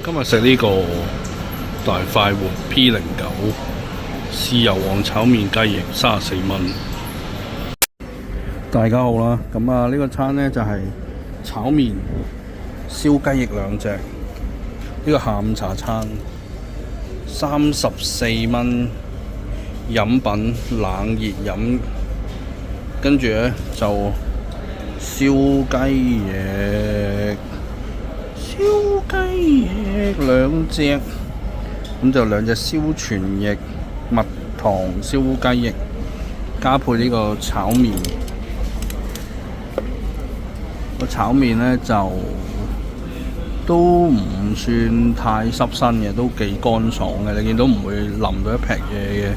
今日食呢個大快活 P09豉油皇炒麵雞翼34蚊。大家好啦，咁啊呢個餐呢就係炒麵、燒雞翼兩隻，呢個下午茶餐34蚊，飲品冷熱飲，跟住呢就燒雞翼。燒雞翼兩隻，咁就兩隻燒全翼蜜糖燒雞翼，加配呢個炒麵。個炒麵呢就都唔算太濕身嘅，都幾乾爽嘅。你見到唔會淋到一劈嘢嘅。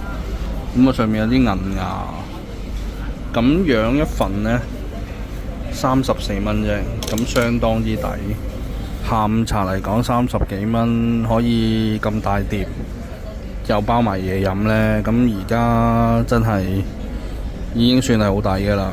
咁啊上面有啲銀芽，咁樣一份呢34蚊啫，咁相當之抵。下午茶嚟講30幾蚊，可以咁大碟，又包埋嘢飲呢。咁而家真係已經算係好抵㗎喇。